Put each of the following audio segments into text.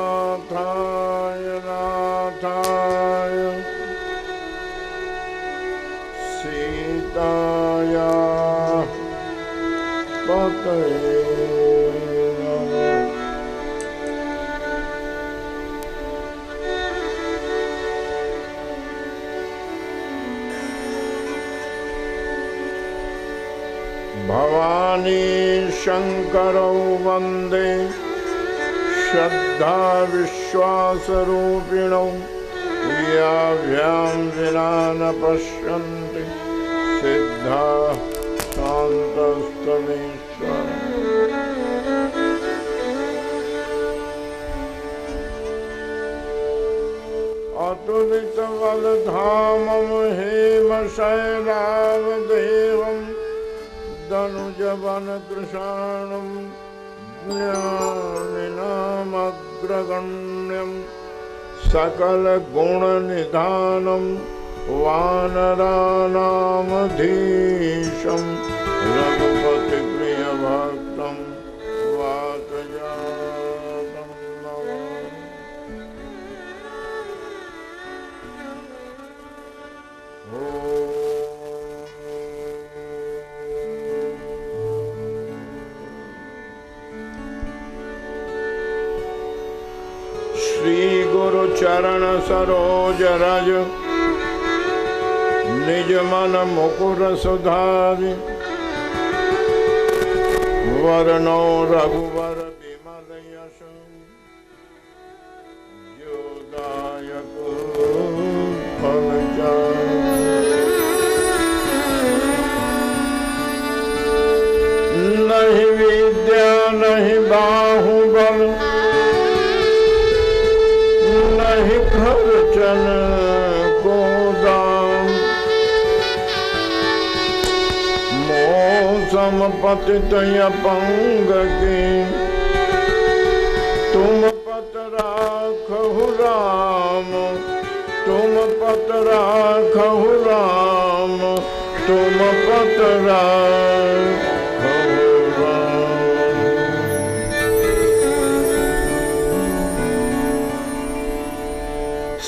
रघुनाथाय नाथाय सीताया पतये भवानी शंकरौ वंदे श्रद्धा विश्वासरूपिणौ याभ्यां विना न पश्यन्ति सिद्धा शान्तस्तमेश्वर अतुलितबलधामं हेमशैलावदेवं दनुजवनकृशाणं ज्ञानिनामग्रगण्यं सकलगुणनिधानं वानराणामधीशं रघुपतिप्रियभक्तं वातजातं नमामि। श्री गुरु चरण सरोज रज निज मन मुकुर सुधारि वरनो रघुवर विमल यश जोदायक फल नहीं विद्या नहीं बाहुबल नहीं खर्चन को दाम मौसम पतित पंग की तुम पत राखहु राम तुम पत राखहु राम तुम पत राखहु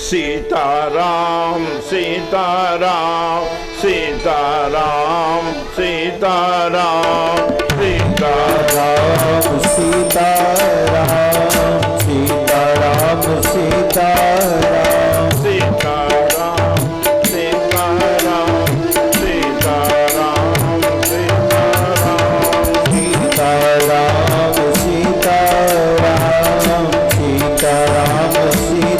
सीताराम सीताराम सीताराम सीताराम सीताराम सीताराम सीताराम सीताराम सीताराम सीताराम सीताराम सीताराम सीताराम सीताराम सीताराम सीताराम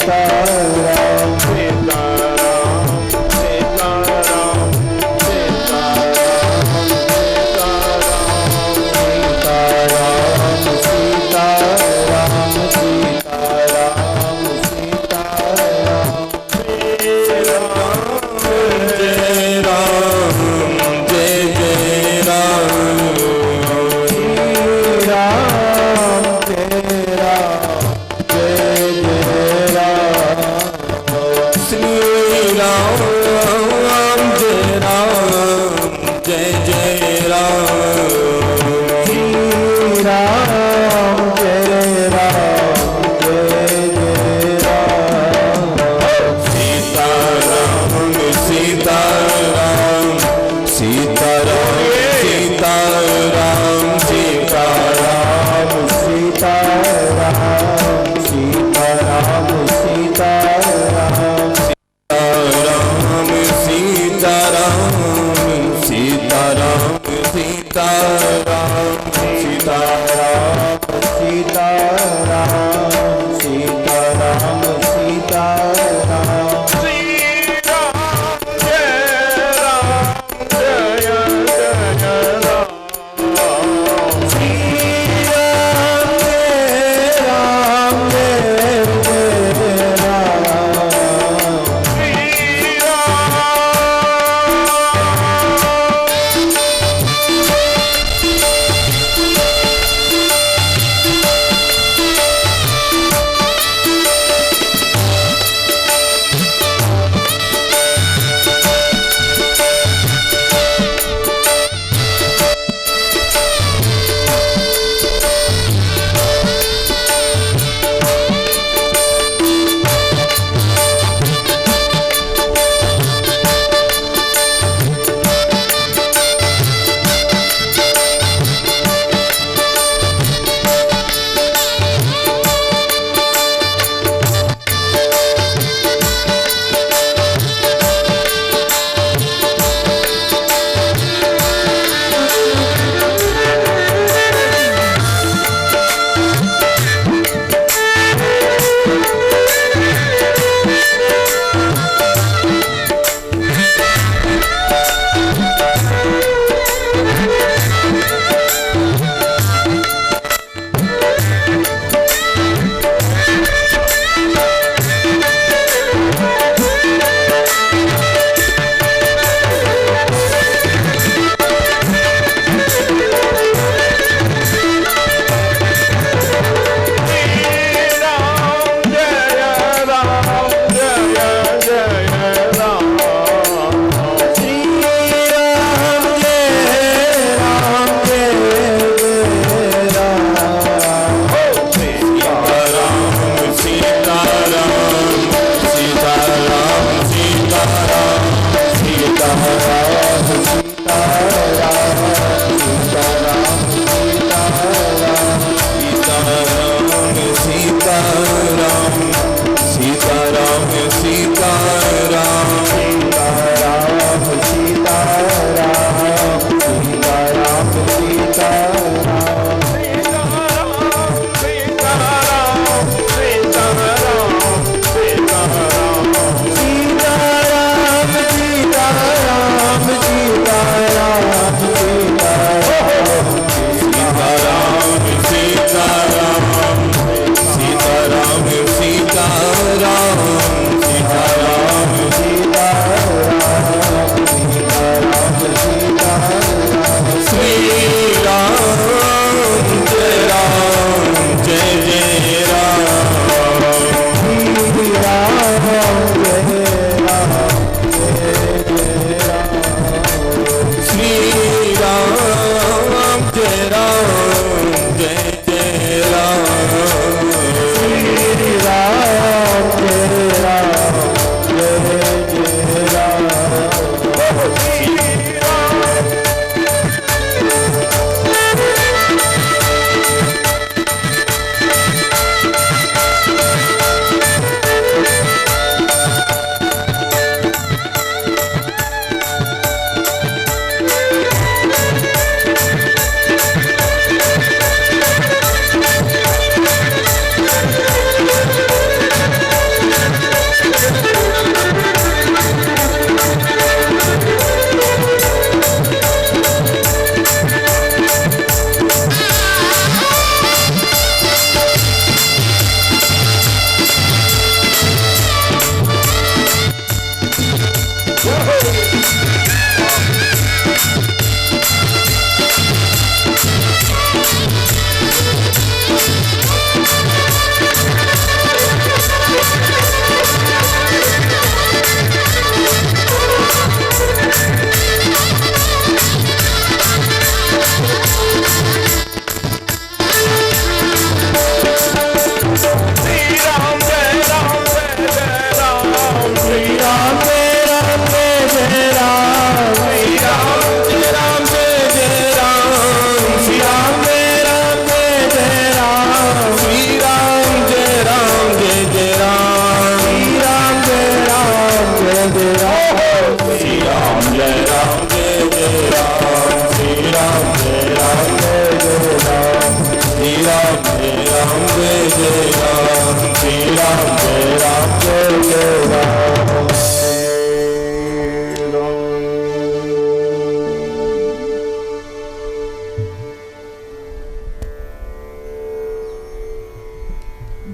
राम जय जय राम, श्री राम जय राम जय जय राम।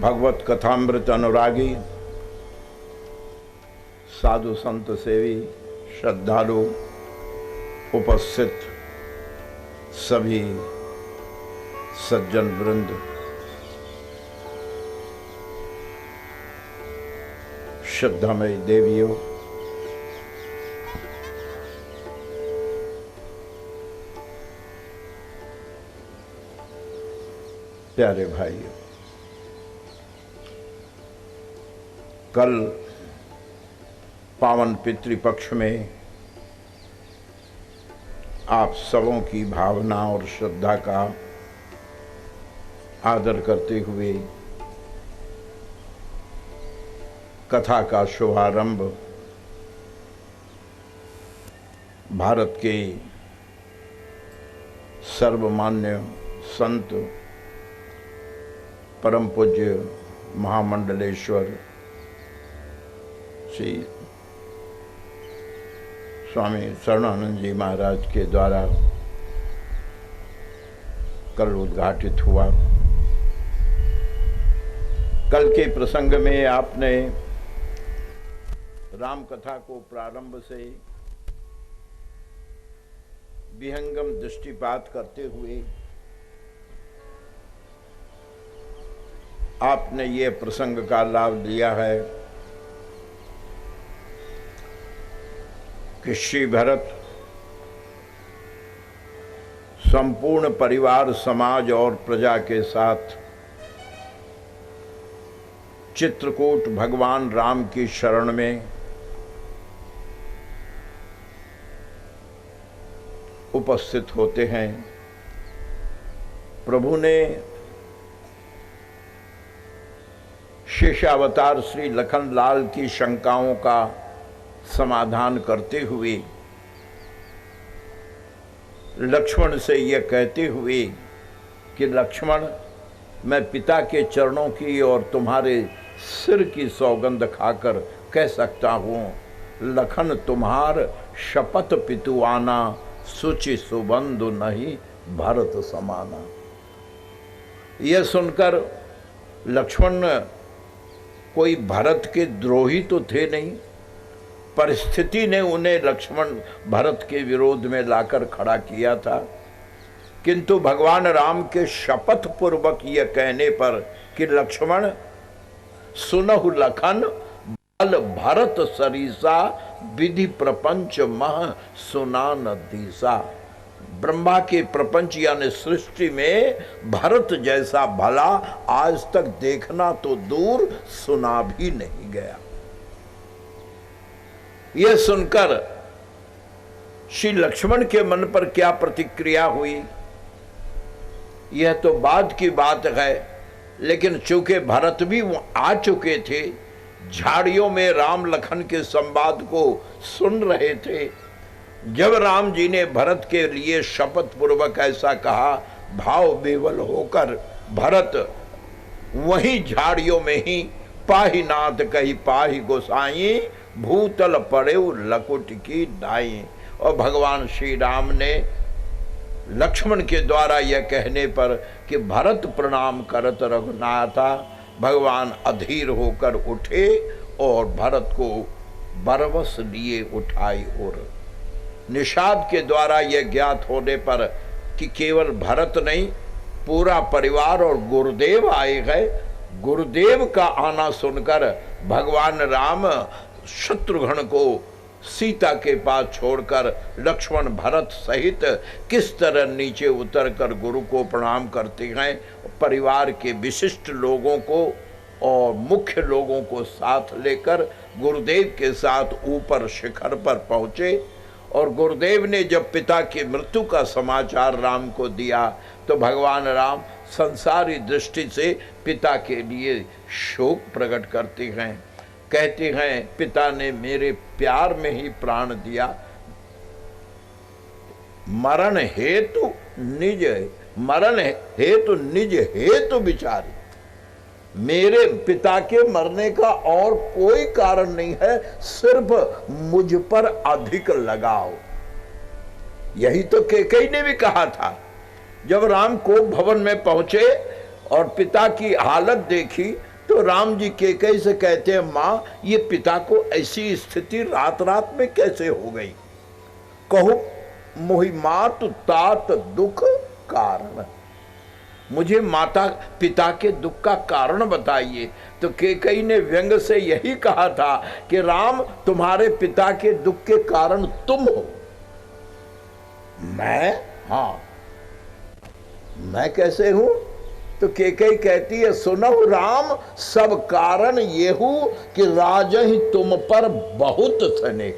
भगवत कथामृत अनुरागी साधु संत सेवी श्रद्धालु उपस्थित सभी सज्जन वृंद, श्रद्धामयी देवियों, प्यारे भाइयों, कल पावन पितृपक्ष में आप सबों की भावना और श्रद्धा का आदर करते हुए कथा का शुभारंभ भारत के सर्वमान्य संत परम पूज्य महामंडलेश्वर श्री स्वामी शरणानंद जी महाराज के द्वारा कल उद्घाटित हुआ। कल के प्रसंग में आपने राम कथा को प्रारंभ से विहंगम दृष्टिपात करते हुए आपने ये प्रसंग का लाभ लिया है कि श्री भरत संपूर्ण परिवार, समाज और प्रजा के साथ चित्रकूट भगवान राम की शरण में उपस्थित होते हैं। प्रभु ने शेषावतार श्री लखनलाल की शंकाओं का समाधान करते हुए लक्ष्मण से यह कहते हुए कि लक्ष्मण, मैं पिता के चरणों की और तुम्हारे सिर की सौगंध खाकर कह सकता हूँ, लखन तुम्हार शपथ पितुआना, सुचि सुबंधु नहीं भरत समाना। यह सुनकर लक्ष्मण कोई भरत के द्रोही तो थे नहीं, परिस्थिति ने उन्हें लक्ष्मण भरत के विरोध में लाकर खड़ा किया था, किंतु भगवान राम के शपथ पूर्वक यह कहने पर कि लक्ष्मण सुनहु लखन बल भरत सरीसा, विधि प्रपंच मह सुनान दीसा। ब्रह्मा के प्रपंच यानी सृष्टि में भरत जैसा भला आज तक देखना तो दूर सुना भी नहीं गया। यह सुनकर श्री लक्ष्मण के मन पर क्या प्रतिक्रिया हुई यह तो बाद की बात है, लेकिन चूंकि भरत भी आ चुके थे, झाड़ियों में राम लखन के संवाद को सुन रहे थे। जब राम जी ने भरत के लिए शपथ पूर्वक ऐसा कहा, भाव बेवल होकर भरत वहीं झाड़ियों में ही पाही नाथ कही पाही गोसाई, भूतल पड़े लकुट की डाई। और भगवान श्री राम ने लक्ष्मण के द्वारा यह कहने पर कि भरत प्रणाम करत रघुनाथा, भगवान अधीर होकर उठे और भरत को बरवस लिए उठाई। और निषाद के द्वारा यह ज्ञात होने पर कि केवल भरत नहीं, पूरा परिवार और गुरुदेव आए गए। गुरुदेव का आना सुनकर भगवान राम शत्रुघ्न को सीता के पास छोड़कर लक्ष्मण भरत सहित किस तरह नीचे उतरकर गुरु को प्रणाम करते हैं। परिवार के विशिष्ट लोगों को और मुख्य लोगों को साथ लेकर गुरुदेव के साथ ऊपर शिखर पर पहुंचे। और गुरुदेव ने जब पिता की मृत्यु का समाचार राम को दिया तो भगवान राम संसारी दृष्टि से पिता के लिए शोक प्रकट करते हैं। कहते हैं, पिता ने मेरे प्यार में ही प्राण दिया, मरण हेतु निज मरण हेतु निज हेतु विचारी, मेरे पिता के मरने का और कोई कारण नहीं है, सिर्फ मुझ पर अधिक लगाओ। यही तो कैकेयी ने भी कहा था। जब राम कोप भवन में पहुंचे और पिता की हालत देखी तो राम जी कैकेयी से कहते हैं, मां ये पिता को ऐसी स्थिति रात रात में कैसे हो गई? कहू मोहि मातु तात दुख कारण, मुझे माता पिता के दुख का कारण बताइए। तो कैकेयी ने व्यंग से यही कहा था कि राम तुम्हारे पिता के दुख के कारण तुम हो। मैं कैसे हूं? तो कैकेयी कहती है, सुनहु राम सब कारण येहू कि राजहि तुम पर बहुत स्नेह।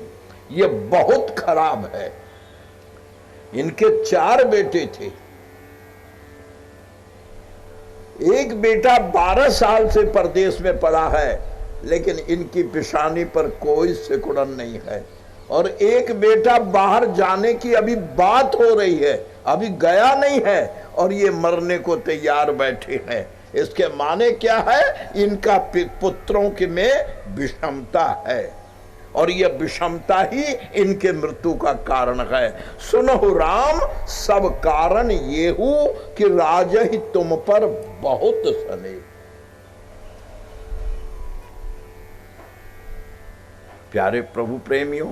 ये बहुत खराब है। इनके 4 बेटे थे। एक बेटा 12 साल से परदेश में पड़ा है, लेकिन इनकी पेशानी पर कोई सिकुड़न नहीं है। और एक बेटा बाहर जाने की अभी बात हो रही है, अभी गया नहीं है, और ये मरने को तैयार बैठे हैं। इसके माने क्या है? इनका पुत्रों के में विषमता है, और यह विषमता ही इनके मृत्यु का कारण है। सुनहु राम सब कारण येहू कि राजहि तुम पर बहुत स्नेह। प्यारे प्रभु प्रेमियों,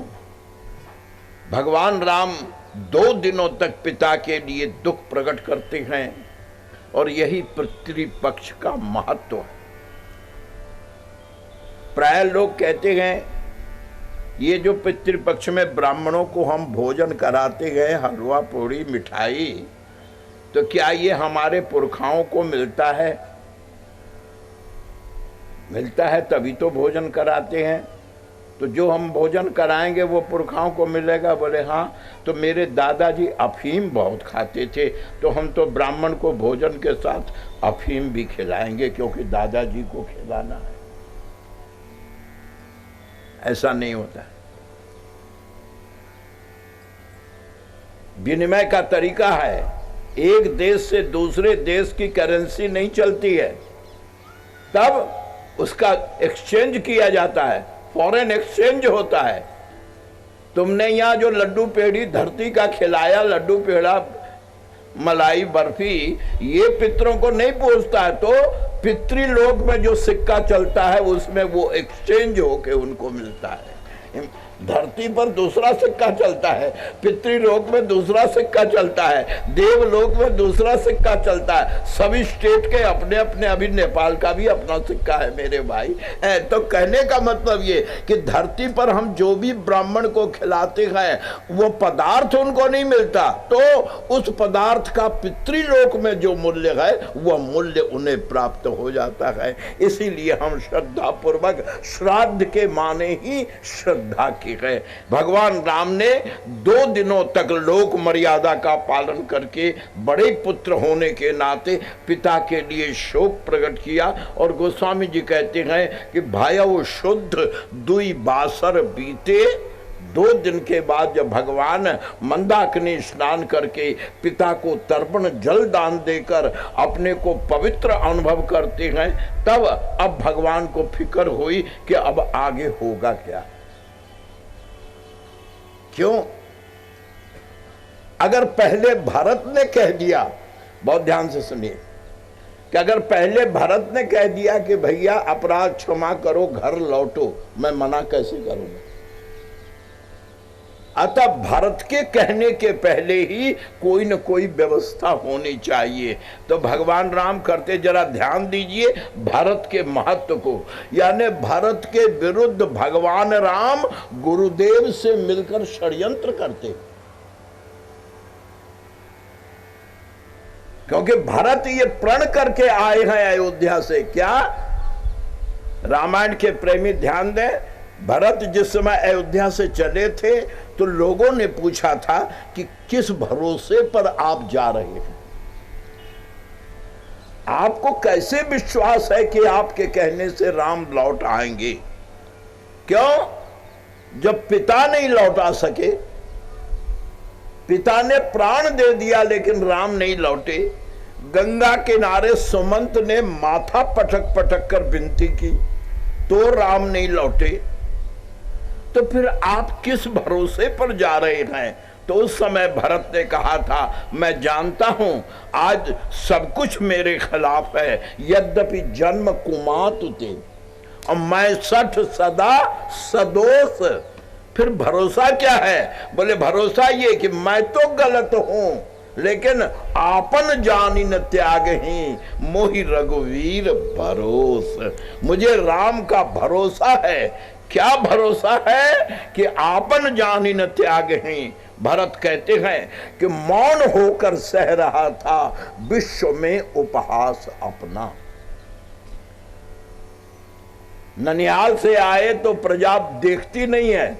भगवान राम 2 दिनों तक पिता के लिए दुख प्रकट करते हैं, और यही पितृपक्ष का महत्व है। प्राय लोग कहते हैं ये जो पितृपक्ष में ब्राह्मणों को हम भोजन कराते गए, हलवा पूड़ी मिठाई, तो क्या ये हमारे पुरखाओं को मिलता है? मिलता है तभी तो भोजन कराते हैं। तो जो हम भोजन कराएंगे वो पुरखाओं को मिलेगा? बोले हाँ। तो मेरे दादाजी अफीम बहुत खाते थे, तो हम तो ब्राह्मण को भोजन के साथ अफीम भी खिलाएंगे, क्योंकि दादाजी को खिलाना है। ऐसा नहीं होता। विनिमय का तरीका है। एक देश से दूसरे देश की करेंसी नहीं चलती है, तब उसका एक्सचेंज किया जाता है, फॉरेन एक्सचेंज होता है। तुमने यहाँ जो लड्डू पेड़ी धरती का खिलाया, लड्डू पेड़ा मलाई बर्फी, ये पितरों को नहीं पहुंचता है, तो पितृलोक में जो सिक्का चलता है उसमें वो एक्सचेंज होके उनको मिलता है। धरती पर दूसरा सिक्का चलता है, पितृलोक में दूसरा सिक्का चलता है, देवलोक में दूसरा सिक्का चलता है। सभी स्टेट के अपने अपने, अभी नेपाल का भी अपना सिक्का है मेरे भाई। तो कहने का मतलब ये कि धरती पर हम जो भी ब्राह्मण को खिलाते हैं वो पदार्थ उनको नहीं मिलता, तो उस पदार्थ का पितृलोक में जो मूल्य है वह मूल्य उन्हें प्राप्त हो जाता है। इसीलिए हम श्रद्धा पूर्वक श्राद्ध के माने ही श्रद्धा की है। भगवान राम ने 2 दिनों तक लोक मर्यादा का पालन करके बड़े पुत्र होने के नाते पिता के लिए शोक प्रकट किया। और गोस्वामी जी कहते हैं कि भाया शुद्ध दुई बासर बीते। 2 दिन के बाद जब भगवान मंदाकिनी स्नान करके पिता को तर्पण जल दान देकर अपने को पवित्र अनुभव करते हैं, तब अब भगवान को फिक्र हुई कि अब आगे होगा क्या। क्यों? अगर पहले भरत ने कह दिया, बहुत ध्यान से सुनिए, कि अगर पहले भरत ने कह दिया कि भैया अपराध क्षमा करो, घर लौटो, मैं मना कैसे करूंगा। अतः भारत के कहने के पहले ही कोई न कोई व्यवस्था होनी चाहिए। तो भगवान राम करते, जरा ध्यान दीजिए भारत के महत्व को, यानी भारत के विरुद्ध भगवान राम गुरुदेव से मिलकर षड्यंत्र करते। क्योंकि भारत ये प्रण करके आए हैं अयोध्या से। क्या? रामायण के प्रेमी ध्यान दें, भरत जिस समय अयोध्या से चले थे तो लोगों ने पूछा था कि किस भरोसे पर आप जा रहे हैं, आपको कैसे विश्वास है कि आपके कहने से राम लौट आएंगे। क्यों? जब पिता नहीं लौटा सके पिता ने प्राण दे दिया लेकिन राम नहीं लौटे। गंगा किनारे सुमंत ने माथा पटक पटक कर विनती की तो राम नहीं लौटे। तो फिर आप किस भरोसे पर जा रहे हैं? तो उस समय भरत ने कहा था, मैं जानता हूं आज सब कुछ मेरे खिलाफ है, यद्यपि जन्म कुमातुते, और मैं सठ सदा सदोष। फिर भरोसा क्या है? बोले भरोसा ये कि मैं तो गलत हूं लेकिन आपन जानी न त्याग ही, मोहि रघुवीर भरोस। मुझे राम का भरोसा है। क्या भरोसा है? कि आपन जानी न त्याग ही। भरत कहते हैं कि मौन होकर सह रहा था विश्व में उपहास अपना। ननिहाल से आए तो प्रजा देखती नहीं है,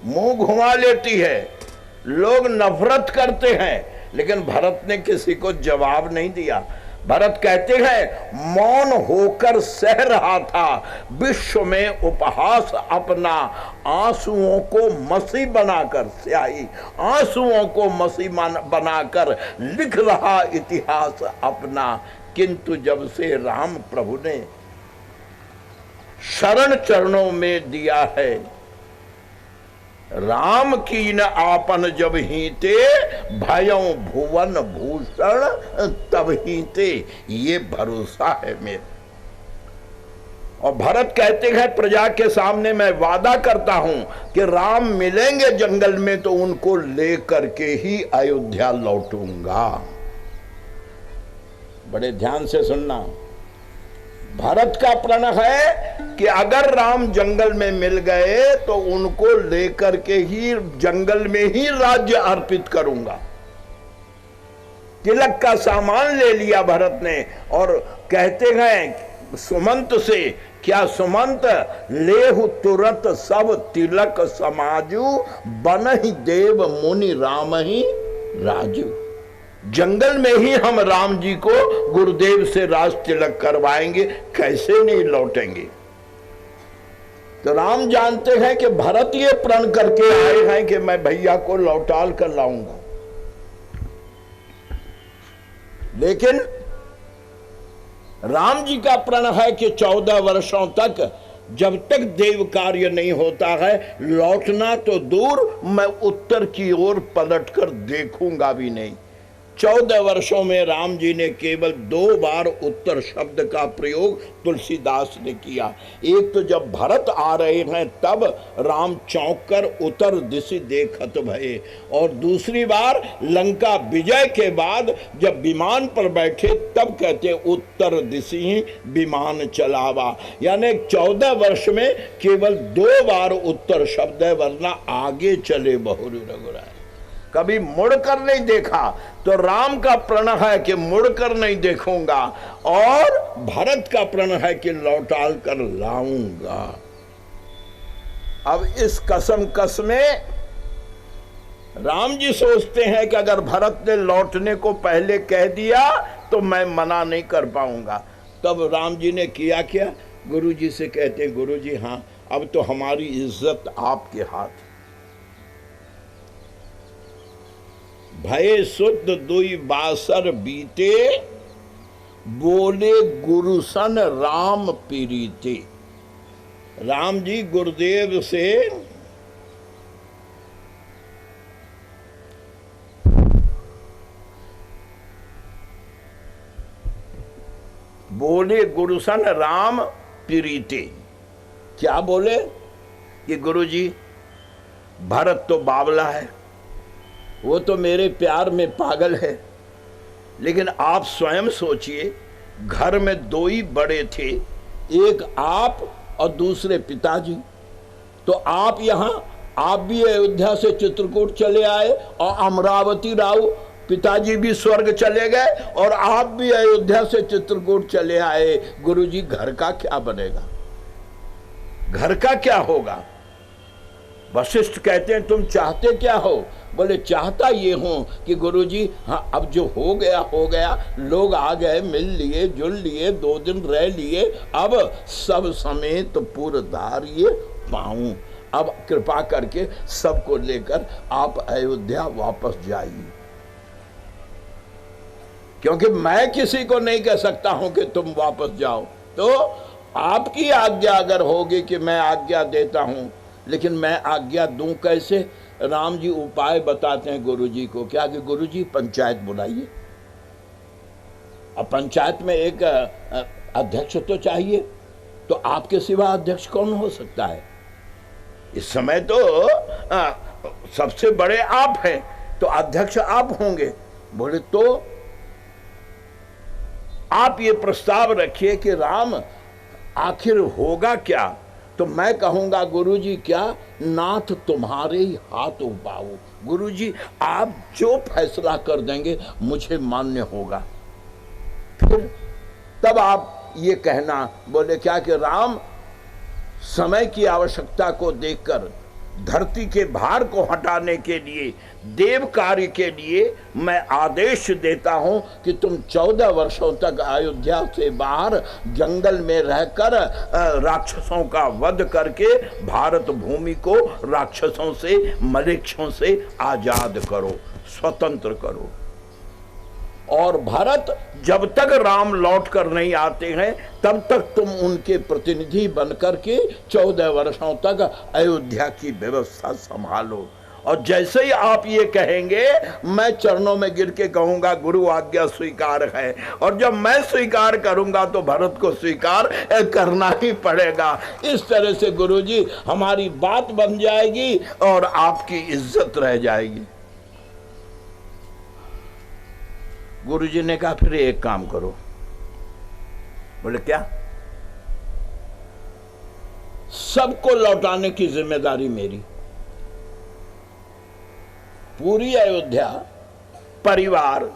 मुंह घुमा लेती है, लोग नफरत करते हैं, लेकिन भरत ने किसी को जवाब नहीं दिया। भरत कहते हैं मौन होकर सह रहा था विश्व में उपहास अपना, आंसुओं को मसी बनाकर, स्याही आंसुओं को मसी बनाकर लिख रहा इतिहास अपना। किंतु जब से राम प्रभु ने शरण चरणों में दिया है, राम की न आपन जब ही ते, भयों भुवन भूषण तब ही ते, ये भरोसा है मेरा। और भरत कहते हैं प्रजा के सामने मैं वादा करता हूं कि राम मिलेंगे जंगल में तो उनको लेकर के ही अयोध्या लौटूंगा। बड़े ध्यान से सुनना, भरत का प्रण है कि अगर राम जंगल में मिल गए तो उनको लेकर के ही जंगल में ही राज्य अर्पित करूंगा। तिलक का सामान ले लिया भरत ने और कहते हैं सुमंत से, क्या सुमंत लेहु तुरंत सब तिलक समाजू, बनहि देव मुनि राम ही राजू। जंगल में ही हम राम जी को गुरुदेव से राज तिलक करवाएंगे, कैसे नहीं लौटेंगे। तो राम जानते हैं कि भरत ये प्रण करके आए हैं कि मैं भैया को लौटाल कर लाऊंगा, लेकिन राम जी का प्रण है कि 14 वर्षों तक जब तक देव कार्य नहीं होता है, लौटना तो दूर, मैं उत्तर की ओर पलटकर देखूंगा भी नहीं। 14 वर्षों में राम जी ने केवल 2 बार उत्तर शब्द का प्रयोग तुलसीदास ने किया। एक तो जब भरत आ रहे हैं तब राम चौंक कर उत्तर दिशि देखत भये, और दूसरी बार लंका विजय के बाद जब विमान पर बैठे तब कहते उत्तर दिशि ही विमान चलावा। यानी 14 वर्ष में केवल 2 बार उत्तर शब्द है, वरना आगे चले बहुरी रघुराय, कभी मुड़कर नहीं देखा। तो राम का प्रण है कि मुड़कर नहीं देखूंगा, और भरत का प्रण है कि लौटाल कर लाऊंगा। अब इस कसम कस में राम जी सोचते हैं कि अगर भरत ने लौटने को पहले कह दिया तो मैं मना नहीं कर पाऊंगा। तब राम जी ने किया क्या? गुरु जी से कहते, गुरु जी हाँ, अब तो हमारी इज्जत आपके हाथ। भय शुद्ध दुई बासर बीते, बोले गुरुसन राम पीरीते। राम जी गुरुदेव से बोले गुरुसन राम पीरीते। क्या बोले? कि गुरु जी भरत तो बावला है, वो तो मेरे प्यार में पागल है, लेकिन आप स्वयं सोचिए, घर में 2 ही बड़े थे, एक आप और दूसरे पिताजी। तो आप यहाँ, आप भी अयोध्या से चित्रकूट चले आए, और अमरावती राव पिताजी भी स्वर्ग चले गए, और आप भी अयोध्या से चित्रकूट चले आए। गुरुजी घर का क्या बनेगा? घर का क्या होगा? वशिष्ठ कहते हैं तुम चाहते क्या हो? बोले चाहता ये हूं कि गुरुजी हाँ, अब जो हो गया हो गया, लोग आ गए, मिल लिए, जुल लिए, 2 दिन रह लिए, अब सब समेत पुरधारिये पाऊं। अब कृपा करके सबको लेकर आप अयोध्या वापस जाइए, क्योंकि मैं किसी को नहीं कह सकता हूं कि तुम वापस जाओ। तो आपकी आज्ञा अगर होगी कि मैं आज्ञा देता हूं, लेकिन मैं आज्ञा दूं कैसे? राम जी उपाय बताते हैं गुरु जी को, क्या कि गुरु जी पंचायत बुलाइए। अब पंचायत में एक अध्यक्ष तो चाहिए, तो आपके सिवा अध्यक्ष कौन हो सकता है? इस समय तो सबसे बड़े आप हैं, तो अध्यक्ष आप होंगे। बोले तो आप ये प्रस्ताव रखिए कि राम आखिर होगा क्या? तो मैं कहूंगा गुरुजी क्या नाथ तुम्हारे ही हाथ उपाओ। गुरुजी आप जो फैसला कर देंगे मुझे मान्य होगा। फिर तब आप ये कहना, बोले क्या कि राम समय की आवश्यकता को देखकर धरती के भार को हटाने के लिए, देव कार्य के लिए मैं आदेश देता हूं कि तुम 14 वर्षों तक अयोध्या से बाहर जंगल में रहकर राक्षसों का वध करके भारत भूमि को राक्षसों से, मलेच्छों से आजाद करो, स्वतंत्र करो। और भरत जब तक राम लौट कर नहीं आते हैं तब तक तुम उनके प्रतिनिधि बनकर के 14 वर्षों तक अयोध्या की व्यवस्था संभालो। और जैसे ही आप ये कहेंगे मैं चरणों में गिर के कहूंगा गुरु आज्ञा स्वीकार है, और जब मैं स्वीकार करूंगा तो भरत को स्वीकार करना ही पड़ेगा। इस तरह से गुरुजी हमारी बात बन जाएगी और आपकी इज्जत रह जाएगी। गुरुजी ने कहा फिर एक काम करो। बोले क्या? सबको लौटाने की जिम्मेदारी मेरी। पूरी अयोध्या परिवार,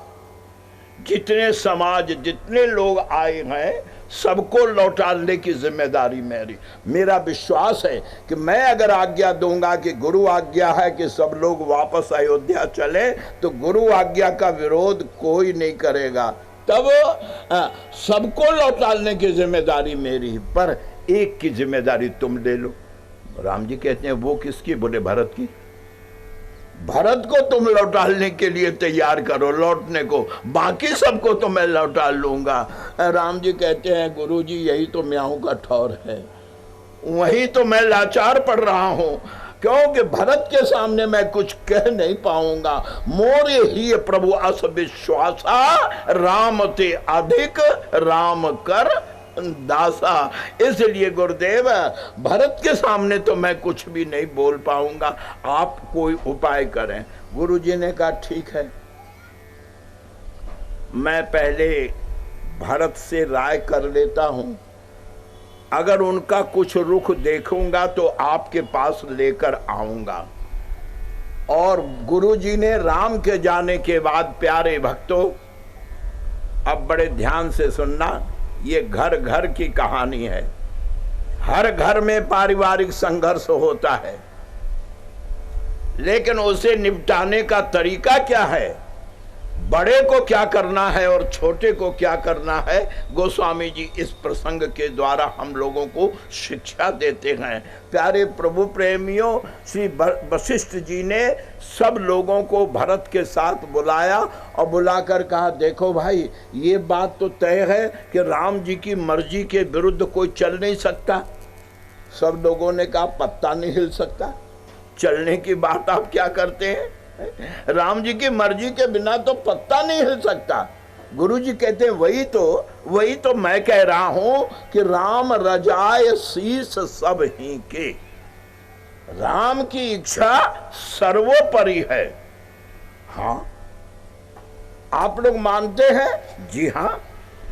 जितने समाज, जितने लोग आए हैं, सबको लौटाने की जिम्मेदारी मेरी। मेरा विश्वास है कि मैं अगर आज्ञा दूंगा कि गुरु आज्ञा है कि सब लोग वापस अयोध्या चले, तो गुरु आज्ञा का विरोध कोई नहीं करेगा। तब सबको लौटाने की जिम्मेदारी मेरी, पर एक की जिम्मेदारी तुम ले लो। राम जी कहते हैं वो किसकी? बोले भरत की। भरत को तुम लौटाने के लिए तैयार करो, लौटने को, बाकी सबको तो मैं लौटा लूंगा। राम जी कहते हैं गुरुजी यही तो म्याऊं का ठौर है, वही तो मैं लाचार पड़ रहा हूं, क्योंकि भरत के सामने मैं कुछ कह नहीं पाऊंगा। मोरे ही प्रभु अस विश्वासा, राम ते अधिक राम कर दासा। इसलिए गुरुदेव भरत के सामने तो मैं कुछ भी नहीं बोल पाऊंगा, आप कोई उपाय करें। गुरुजी ने कहा ठीक है, मैं पहले भरत से राय कर लेता हूं, अगर उनका कुछ रुख देखूंगा तो आपके पास लेकर आऊंगा। और गुरुजी ने राम के जाने के बाद, प्यारे भक्तों अब बड़े ध्यान से सुनना, ये घर घर की कहानी है। हर घर में पारिवारिक संघर्ष होता है, लेकिन उसे निपटाने का तरीका क्या है, बड़े को क्या करना है और छोटे को क्या करना है, गोस्वामी जी इस प्रसंग के द्वारा हम लोगों को शिक्षा देते हैं। प्यारे प्रभु प्रेमियों, श्री वशिष्ठ जी ने सब लोगों को भरत के साथ बुलाया और बुलाकर कहा देखो भाई, ये बात तो तय है कि राम जी की मर्जी के विरुद्ध कोई चल नहीं सकता। सब लोगों ने कहा पत्ता नहीं हिल सकता, चलने की बात आप क्या करते हैं, राम जी की मर्जी के बिना तो पत्ता नहीं हिल सकता। गुरु जी कहते हैं वही तो मैं कह रहा हूं कि राम रजाए शीस सब ही के। राम की इच्छा सर्वोपरि है। हाँ, आप लोग मानते हैं? जी हाँ,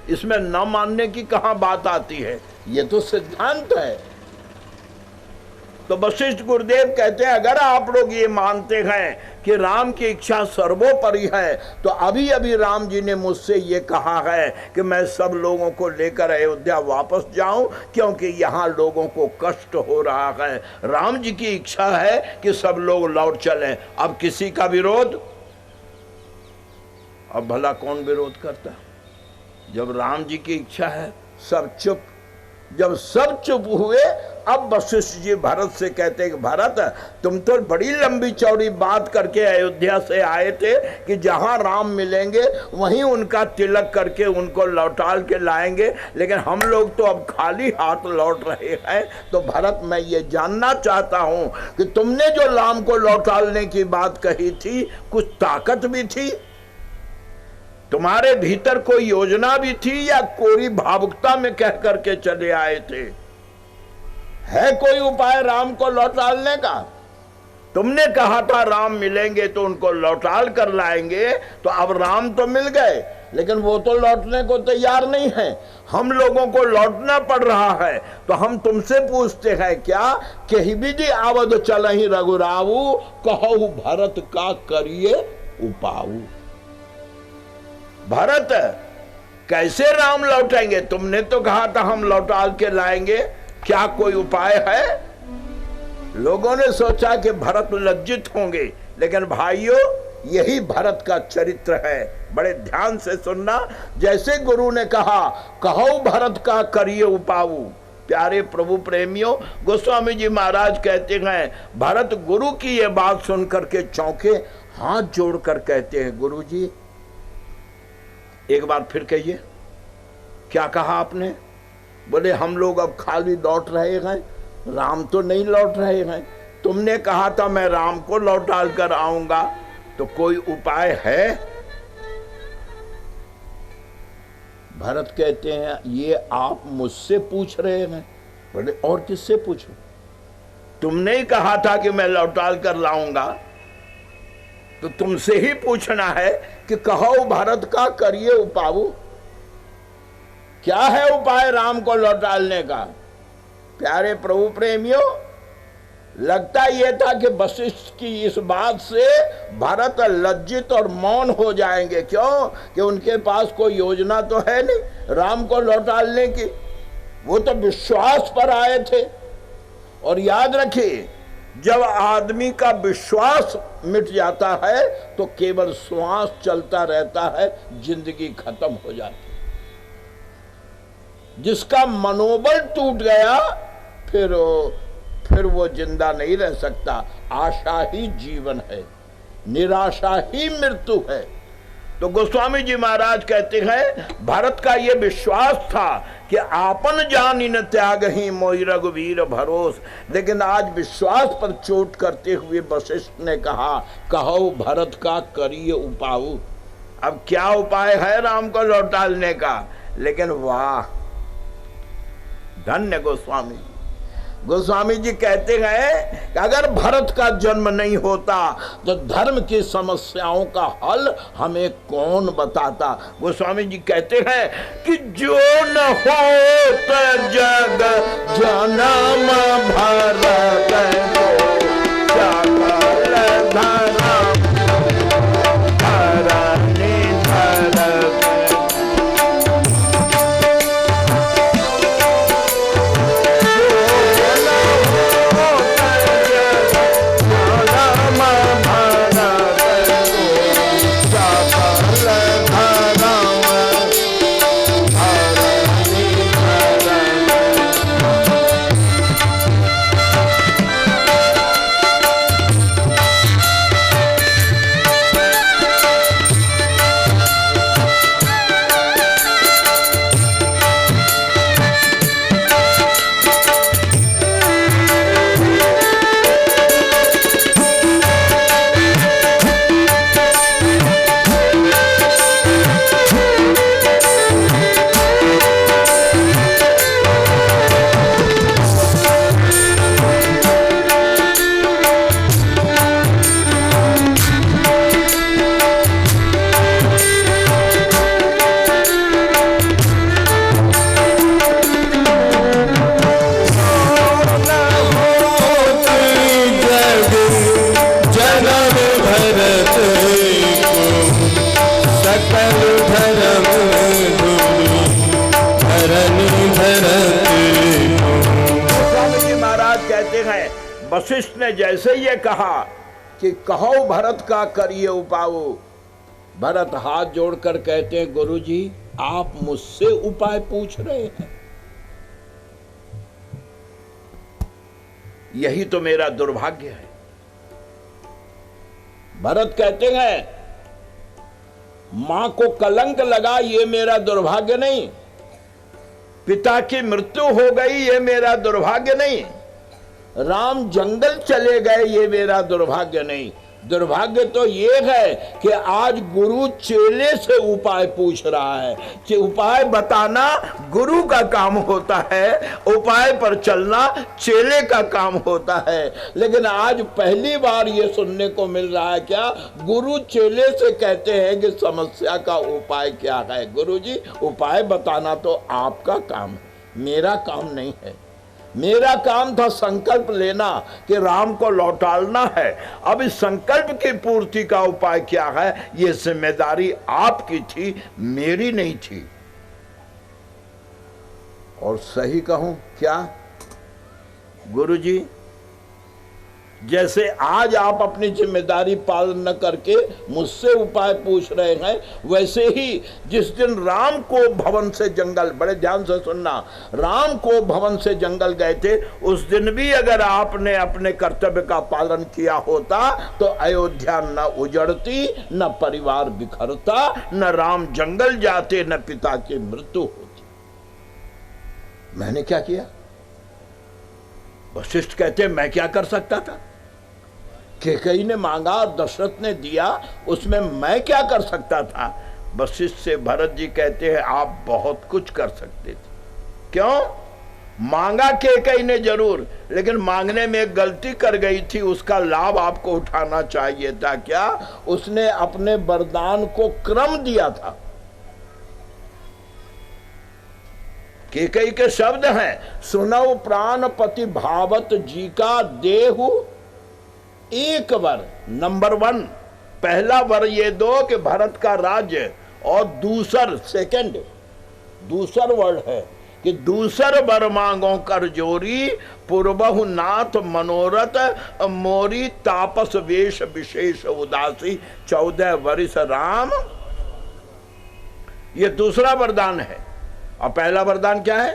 इसमें न मानने की कहां बात आती है, ये तो सिद्धांत है। तो वशिष्ठ गुरुदेव कहते हैं अगर आप लोग ये मानते हैं कि राम की इच्छा सर्वोपरि है, तो अभी अभी राम जी ने मुझसे ये कहा है कि मैं सब लोगों को लेकर अयोध्या वापस जाऊं, क्योंकि यहाँ लोगों को कष्ट हो रहा है। राम जी की इच्छा है कि सब लोग लौट चलें। अब किसी का विरोध, अब भला कौन विरोध करता? जब राम जी की इच्छा है सब चुप। जब सब चुप हुए अब वशिष्ठ जी भरत से कहते हैं कि भरत, तुम तो बड़ी लंबी चौड़ी बात करके अयोध्या से आए थे कि जहां राम मिलेंगे वहीं उनका तिलक करके उनको लौटाल के लाएंगे, लेकिन हम लोग तो अब खाली हाथ लौट रहे हैं। तो भरत, मैं ये जानना चाहता हूं कि तुमने जो राम को लौटालने की बात कही थी, कुछ ताकत भी थी, तुम्हारे भीतर कोई योजना भी थी, या कोरी भावुकता में कह करके चले आए थे? है कोई उपाय राम को लौटालने का? तुमने कहा था राम मिलेंगे तो उनको लौटाल कर लाएंगे, तो अब राम तो मिल गए, लेकिन वो तो लौटने को तैयार नहीं है। हम लोगों को लौटना पड़ रहा है। तो हम तुमसे पूछते हैं क्या, कही विधि आवद चलहि रघुराऊ, कहु भरत का करिए उपाऊ। भरत, कैसे राम लौटेंगे? तुमने तो कहा था हम लौटाल के लाएंगे, क्या कोई उपाय है? लोगों ने सोचा कि भरत लज्जित होंगे, लेकिन भाइयों, यही भरत का चरित्र है। बड़े ध्यान से सुनना। जैसे गुरु ने कहा, कहो भरत का करिए उपाऊ। प्यारे प्रभु प्रेमियों, गोस्वामी जी महाराज कहते हैं, भरत गुरु की ये बात सुनकर के चौंके, हाथ जोड़कर कहते हैं, गुरु जी एक बार फिर कहिए, क्या कहा आपने? बोले, हम लोग अब खाली लौट रहे हैं, राम तो नहीं लौट रहे हैं। तुमने कहा था मैं राम को लौटाल कर आऊंगा, तो कोई उपाय है? भरत कहते हैं, ये आप मुझसे पूछ रहे हैं? बोले, और किससे पूछूं? तुमने ही कहा था कि मैं लौटाल कर लाऊंगा, तो तुमसे ही पूछना है कि कहो भारत का करिए उपाऊ। क्या है उपाय राम को लौटालने का? प्यारे प्रभु प्रेमियों, लगता यह था कि वशिष्ठ की इस बात से भरत लज्जित और मौन हो जाएंगे। क्यों? कि उनके पास कोई योजना तो है नहीं राम को लौटालने की। वो तो विश्वास पर आए थे। और याद रखिए, जब आदमी का विश्वास मिट जाता है तो केवल श्वास चलता रहता है, जिंदगी खत्म हो जाती है। जिसका मनोबल टूट गया फिर वो जिंदा नहीं रह सकता। आशा ही जीवन है, निराशा ही मृत्यु है। तो गोस्वामी जी महाराज कहते हैं, भारत का ये विश्वास था कि आपन जान इन त्याग ही मोहि रघुवीर भरोस। लेकिन आज विश्वास पर चोट करते हुए वशिष्ठ ने कहा, कहो भरत का करिए उपाऊ। अब क्या उपाय है राम को लौटालने का? लेकिन वाह, धन्य गोस्वामी। गोस्वामी जी कहते हैं कि अगर भरत का जन्म नहीं होता तो धर्म की समस्याओं का हल हमें कौन बताता। गोस्वामी जी कहते हैं कि जो न होत जग जन्म भरत को, सकल धर्म धरनी धरत। वशिष्ठ ने जैसे ये कहा कि कहो भरत का करिए उपाऊ, भरत हाथ जोड़कर कहते हैं, गुरुजी आप मुझसे उपाय पूछ रहे हैं? यही तो मेरा दुर्भाग्य है। भरत कहते हैं मां को कलंक लगा ये मेरा दुर्भाग्य नहीं, पिता की मृत्यु हो गई ये मेरा दुर्भाग्य नहीं, राम जंगल चले गए ये मेरा दुर्भाग्य नहीं। दुर्भाग्य तो ये है कि आज गुरु चेले से उपाय पूछ रहा है कि उपाय बताना गुरु का काम होता है, उपाय पर चलना चेले का काम होता है। लेकिन आज पहली बार ये सुनने को मिल रहा है क्या, गुरु चेले से कहते हैं कि समस्या का उपाय क्या है। गुरु जी उपाय बताना तो आपका काम है, मेरा काम नहीं है। मेरा काम था संकल्प लेना कि राम को लौटाना है। अब इस संकल्प की पूर्ति का उपाय क्या है, ये जिम्मेदारी आपकी थी, मेरी नहीं थी। और सही कहूं क्या गुरुजी, जैसे आज आप अपनी जिम्मेदारी पालन न करके मुझसे उपाय पूछ रहे हैं, वैसे ही जिस दिन राम को भवन से जंगल, बड़े ध्यान से सुनना, राम को भवन से जंगल गए थे, उस दिन भी अगर आपने अपने कर्तव्य का पालन किया होता तो अयोध्या न उजड़ती, न परिवार बिखरता, न राम जंगल जाते, न पिता की मृत्यु होती। मैंने क्या किया? वशिष्ठ कहते मैं क्या कर सकता था? कैकेयी ने मांगा और दशरथ ने दिया, उसमें मैं क्या कर सकता था? वशिष्ठ से भरत जी कहते हैं आप बहुत कुछ कर सकते थे। क्यों? मांगा कैकेयी ने जरूर, लेकिन मांगने में एक गलती कर गई थी, उसका लाभ आपको उठाना चाहिए था। क्या? उसने अपने वरदान को क्रम दिया था। कैकेयी के शब्द हैं, सुनौ प्राणपति भावत जी का देहु एक वर। नंबर 1 पहला वर ये दो कि भरत का राज्य, और दूसर वर्ड है कि दूसर वर मांगो कर जोरी, पूर्वहु नाथ मनोरथ मोरी, तापस वेश विशेष उदासी, 14 वर्ष राम। ये दूसरा वरदान है। और पहला वरदान क्या है?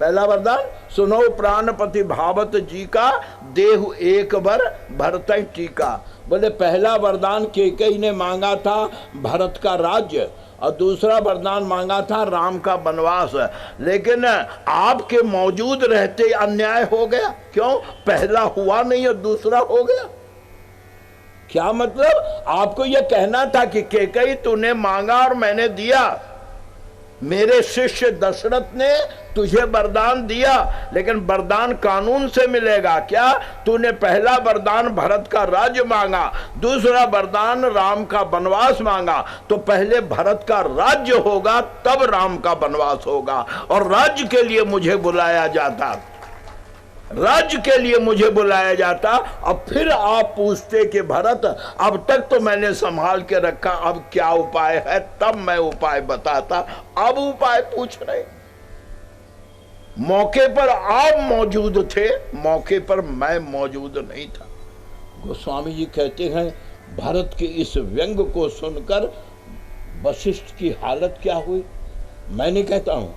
पहला वरदान सुनो प्राणपति भावत जी का देहु एक वर भरत टीका। बोले पहला वरदान कैकेयी ने मांगा था भरत का राज्य, और दूसरा वरदान मांगा था राम का वनवास। लेकिन आपके मौजूद रहते अन्याय हो गया। क्यों? पहला हुआ नहीं और दूसरा हो गया। क्या मतलब? आपको यह कहना था कि कैकेयी तूने मांगा और मैंने दिया, मेरे शिष्य दशरथ ने तुझे वरदान दिया, लेकिन वरदान कानून से मिलेगा। क्या? तूने पहला वरदान भरत का राज्य मांगा, दूसरा वरदान राम का वनवास मांगा, तो पहले भरत का राज्य होगा तब राम का वनवास होगा। और राज्य के लिए मुझे बुलाया जाता, राज्य के लिए मुझे बुलाया जाता। अब फिर आप पूछते कि भरत अब तक तो मैंने संभाल के रखा, अब क्या उपाय है? तब मैं उपाय बताता। अब उपाय पूछ रहे। मौके पर आप मौजूद थे, मौके पर मैं मौजूद नहीं था। गोस्वामी जी कहते हैं भरत के इस व्यंग को सुनकर वशिष्ठ की हालत क्या हुई? मैं नहीं कहता हूं,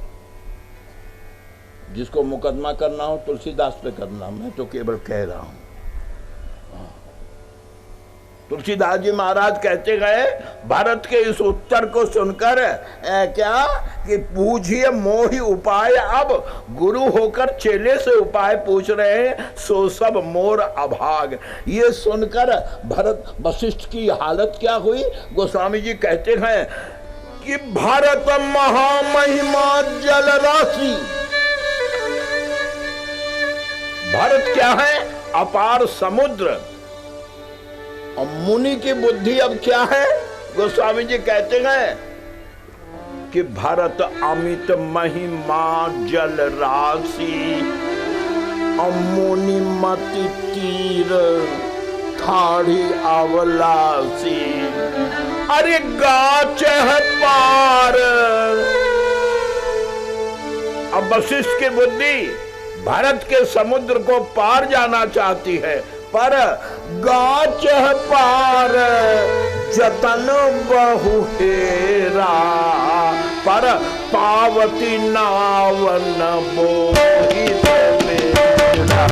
जिसको मुकदमा करना हो तुलसीदास पे करना, मैं तो केवल कह रहा हूं। तुलसीदास जी महाराज कहते गए भारत के इस उत्तर को सुनकर क्या कि पूछिए मोहि उपाय, अब गुरु होकर चेले से उपाय पूछ रहे हैं, सो सब मोर अभाग। ये सुनकर भरत वशिष्ठ की हालत क्या हुई? गोस्वामी जी कहते हैं कि भारत महामहिमा जल राशि। भारत क्या है? अपार समुद्र। और मुनि की बुद्धि अब क्या है? गोस्वामी जी कहते हैं कि भारत अमित महिमा जल राशि, मुनि मति तीर ठाढ़ी अवलासी, अरे गाच है पार। अब वशिष्ठ की बुद्धि भारत के समुद्र को पार जाना चाहती है, पर गाच पार जतन बहु हेरा, पर पावती नावन मोहित मेरा।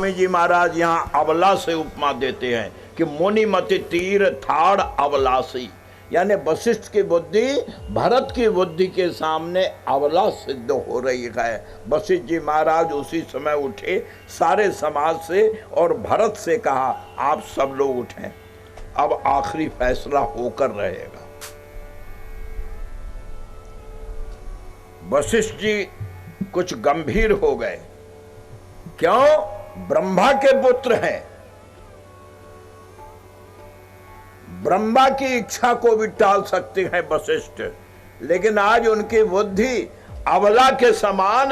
स्वामी जी महाराज यहाँ अबला से उपमा देते हैं कि मुनि मति तीर थाड़ अबलासी, यानी वशिष्ठ की बुद्धि भरत की बुद्धि के सामने अबला सिद्ध हो रही है। वशिष्ठ जी महाराज उसी समय उठे सारे समाज से और भरत से कहा आप सब लोग उठें, अब आखिरी फैसला होकर रहेगा। वशिष्ठ जी कुछ गंभीर हो गए, क्यों? ब्रह्मा के पुत्र हैं, ब्रह्मा की इच्छा को भी टाल सकते हैं वशिष्ठ, लेकिन आज उनकी बुद्धि अबला के समान।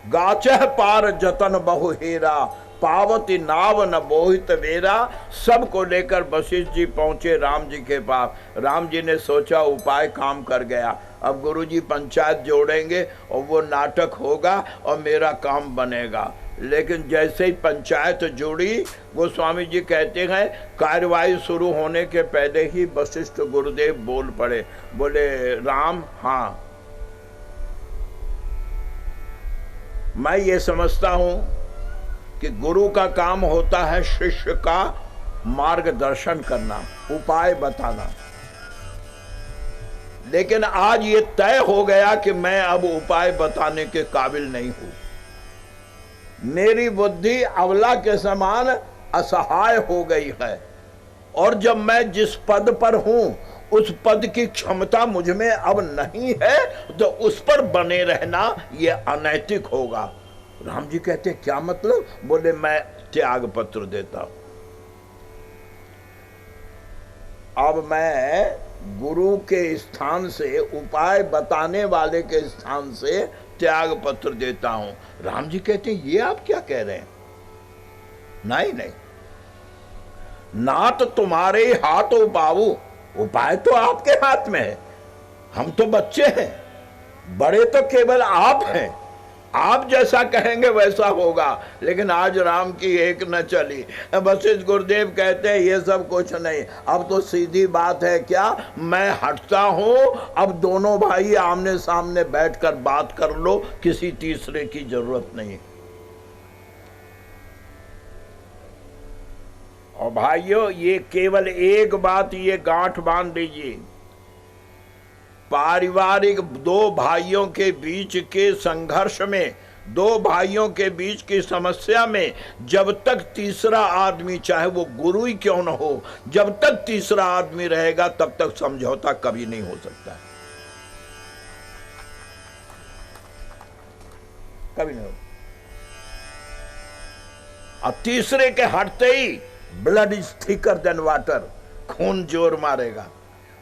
गाचह पार जतन बहु हेरा, पावती नाव न बोहित वेरा। सबको लेकर वशिष्ठ जी पहुंचे राम जी के पास। राम जी ने सोचा उपाय काम कर गया, अब गुरुजी पंचायत जोड़ेंगे और वो नाटक होगा और मेरा काम बनेगा। लेकिन जैसे ही पंचायत जुड़ी, गोस्वामी जी कहते हैं कार्यवाही शुरू होने के पहले ही वशिष्ठ गुरुदेव बोल पड़े, बोले राम, हाँ मैं ये समझता हूं कि गुरु का काम होता है शिष्य का मार्गदर्शन करना, उपाय बताना, लेकिन आज ये तय हो गया कि मैं अब उपाय बताने के काबिल नहीं हूं। मेरी बुद्धि अबला के समान असहाय हो गई है, और जब मैं जिस पद पर हूं उस पद की क्षमता मुझ में अब नहीं है, तो उस पर बने रहना ये अनैतिक होगा। राम जी कहते क्या मतलब? बोले मैं त्याग पत्र देता हूं। अब मैं गुरु के स्थान से, उपाय बताने वाले के स्थान से त्याग पत्र देता हूं। राम जी कहते हैं ये आप क्या कह रहे हैं? नहीं नहीं, नात तुम्हारे हाथों बाबू, उपाय तो आपके हाथ में है, हम तो बच्चे हैं, बड़े तो केवल आप हैं, आप जैसा कहेंगे वैसा होगा। लेकिन आज राम की एक न चली। वशिष्ठ गुरुदेव कहते हैं ये सब कुछ नहीं, अब तो सीधी बात है, क्या मैं हटता हूं, अब दोनों भाई आमने सामने बैठकर बात कर लो, किसी तीसरे की जरूरत नहीं। और भाइयों ये केवल एक बात ये गांठ बांध लीजिए, पारिवारिक दो भाइयों के बीच के संघर्ष में, दो भाइयों के बीच की समस्या में जब तक तीसरा आदमी, चाहे वो गुरु ही क्यों न हो, जब तक तीसरा आदमी रहेगा तब तक समझौता कभी नहीं हो सकता है, कभी नहीं हो। अब तीसरे के हटते ही blood is thicker than water, खून जोर मारेगा,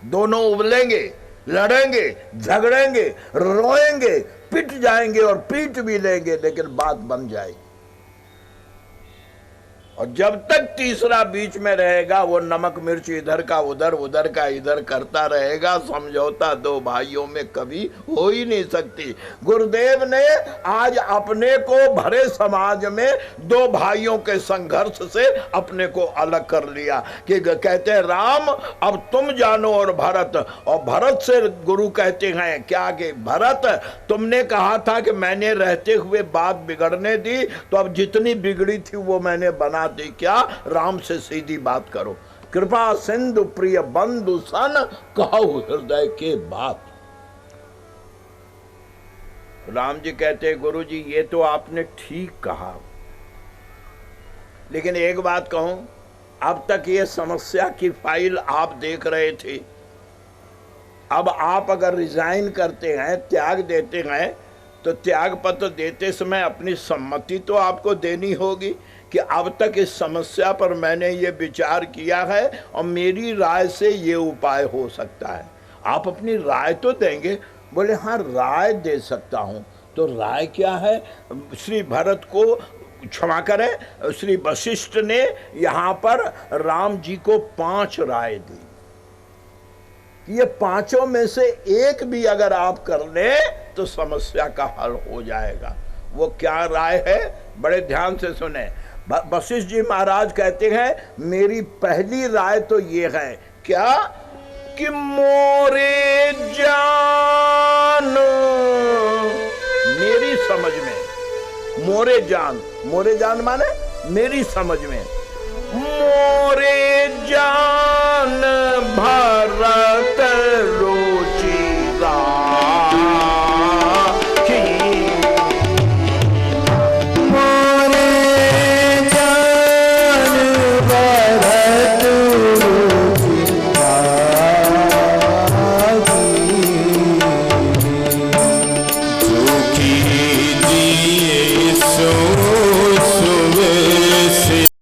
दोनों उबलेंगे, लड़ेंगे, झगड़ेंगे, रोएंगे, पिट जाएंगे और पीट भी लेंगे, लेकिन बात बन जाएगी। और जब तक तीसरा बीच में रहेगा वो नमक मिर्च इधर का उधर, उधर का इधर करता रहेगा, समझौता दो भाइयों में कभी हो ही नहीं सकती। गुरुदेव ने आज अपने को भरे समाज में दो भाइयों के संघर्ष से अपने को अलग कर लिया कि कहते हैं राम अब तुम जानो और भरत, और भरत से गुरु कहते हैं क्या कि भरत तुमने कहा था कि मैंने रहते हुए बात बिगड़ने दी, तो अब जितनी बिगड़ी थी वो मैंने बना दी, क्या राम से सीधी बात करो, कृपा सिंधु प्रिय बंधु सन कहो हृदय के बात। राम जी कहते गुरु जी ये तो आपने ठीक कहा, लेकिन एक बात कहूं, अब तक ये समस्या की फाइल आप देख रहे थे, अब आप अगर रिजाइन करते हैं, त्याग देते हैं, तो त्याग पत्र देते समय अपनी सम्मति तो आपको देनी होगी कि अब तक इस समस्या पर मैंने ये विचार किया है और मेरी राय से ये उपाय हो सकता है। आप अपनी राय तो देंगे। बोले हाँ राय दे सकता हूँ। तो राय क्या है? श्री भरत को क्षमा करें, श्री वशिष्ठ ने यहाँ पर राम जी को 5 राय दी। ये 5 में से एक भी अगर आप कर ले तो समस्या का हल हो जाएगा। वो क्या राय है? बड़े ध्यान से सुने। वशिष्ठ जी महाराज कहते हैं मेरी पहली राय तो ये है, क्या कि मोरे जान, मेरी समझ में मोरे जान माने मेरी समझ में, मोरे जा